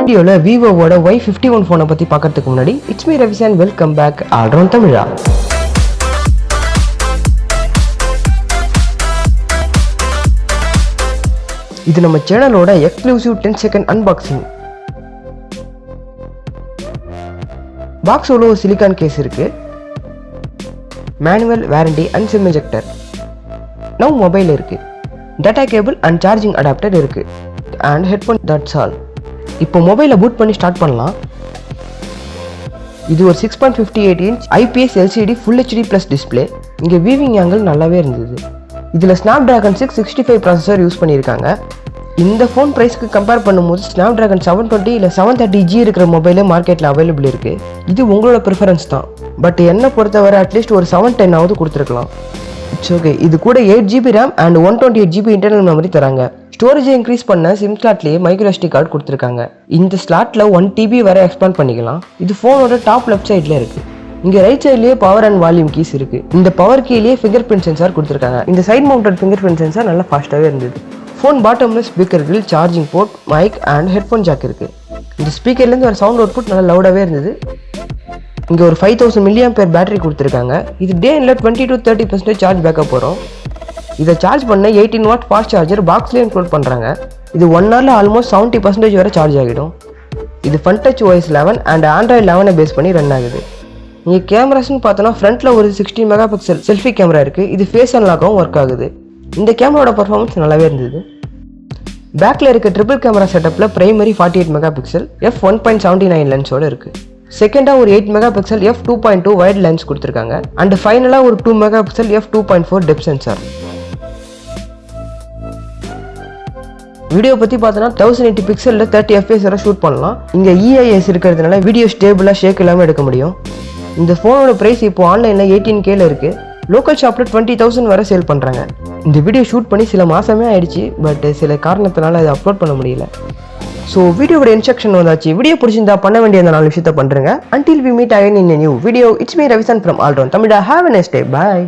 வீடியோல VIVO Y51 ஃபோனை பத்தி பார்க்கிறதுக்கு முன்னாடி it's me Ravisan, welcome back AllRoundTamizha. இது நம்ம சேனலோட எக்ஸ்க்ளூசிவ் 10 செகண்ட் அன்பாக்சிங். பாக்ஸோட ஒரு சிலிகான் கேஸ் இருக்கு, manual warranty and SIM ejector, now mobile இருக்கு, data cable and charging adapter இருக்கு அண்ட் ஹெட்ஃபோன். That's all. இப்போ மொபைலை பூட் பண்ணி ஸ்டார்ட் பண்ணலாம். இது ஒரு 6.58 inch IPS LCD full HD plus display. இங்கே வீவிங் ஆங்கிள் நல்லாவே இருந்தது. இதில் Snapdragon 665 ப்ராசஸர் யூஸ் பண்ணியிருக்காங்க. இந்த ஃபோன் ப்ரைஸ்க்கு கம்பேர் பண்ணும்போது Snapdragon 720 இல்லை 730G இருக்கிற மொபைலே மார்க்கெட்டில் அவைலபிள் இருக்குது. இது உங்களோட ப்ரிஃபரன்ஸ் தான். பட் என்னை பொறுத்தவரை அட்லீஸ்ட் ஒரு 710 கொடுத்துருக்கலாம். It's okay. இது கூட 8GB RAM and 128GB internal memory தராங்க. ஸ்டோரேஜை இன்க்ரீஸ் பண்ண சிம் ஸ்லாட்லேயே மைக்ரோ SD கார்டு கொடுத்துருக்காங்க. இந்த ஸ்லாட்டில் 1TB வரை எக்ஸ்பேண்ட் பண்ணிக்கலாம். இது ஃபோனோட டாப் லெஃப்ட் சைடில் இருக்குது. இங்கே ரைட் சைட்லேயே பவர் அண்ட் வால்யூம் கீஸ் இருக்குது. இந்த பவர் கீலேயே ஃபிங்கர் பிரிண்ட் சென்சார் கொடுத்துருக்காங்க. இந்த side mounted fingerprint sensor நல்லா ஃபாஸ்ட்டாகவே இருந்தது. ஃபோன் பாட்டமில் speaker grill, charging port, mic and headphone jack இருக்குது. இந்த ஸ்பீக்கர்லேருந்து ஒரு சவுண்ட் அவுட்புட் நல்லா லவுடாகவே இருந்தது. இங்கே ஒரு 5000 mAh பேட்டரி கொடுத்துருக்காங்க. இது டே இல்லை 20 to 30% சார்ஜ் பேக்கப் வரும். இதை சார்ஜ் பண்ண 18 வாட் ஃபாஸ்ட் சார்ஜர் பாக்ஸ்லேயே இன்க்ளூட் பண்ணுறாங்க. இது 1 ஹவரில் ஆல்மோஸ்ட் 70% வரை சார்ஜ் ஆகிடும். இது Funtouch OS 11 and Android 11 base பண்ணி ரன் ஆகுது. நீங்கள் கேமராஸ்ன்னு பார்த்தோன்னா ஃப்ரண்ட்டில் ஒரு 16 மெகாபிக்சல் செல்ஃபி கேமரா இருக்குது. இது ஃபேஸ் அன்லாக்காகவும் ஒர்க் ஆகுது. இந்த கேமராவோட பர்ஃபார்மன்ஸ் நல்லாவே இருந்தது. பேக்கில் இருக்க ட்ரிபிள் கேமரா செட்டப்பில் பிரைமரி 48 மெகாபிக்சல் f1.79 லென்ஸோடு இருக்குது. செகண்டாக ஒரு 8 மெகாபிக்சல் f2.2 வைட் லென்ஸ் கொடுத்துருக்காங்க. அண்ட் ஃபைனலாக ஒரு 2 megapixel f2.4 depth sensor. Video பற்றி பார்த்தோன்னா 1080 பிக்சலில் 30 FPS வரை ஷூட் பண்ணலாம். இங்கே EIS இருக்கிறதுனால வீடியோ ஸ்டேபிளாக ஷேக் இல்லாமல் எடுக்க முடியும். இந்த ஃபோனோட ப்ரைஸ் இப்போ ஆன்லைனில் 18K இருக்குது. லோக்கல் ஷாப்பில் 20,000 வரை சேல் பண்ணுறாங்க. இந்த வீடியோ ஷூட் பண்ணி சில மாதமே ஆயிடுச்சு. பட் சில காரணத்தினால அதை அப்லோட் பண்ண முடியல. ஸோ வீடியோட இன்ஸ்ட்ரக்ஷன் வந்தாச்சு. வீடியோ பிடிச்சிருந்தா பண்ண வேண்டிய அந்த 4 விஷயத்தை பண்ணுறேங்க. Until we meet again in a new video, it's me Ravisan from AllRoundTamizha. Have a nice day. Bye.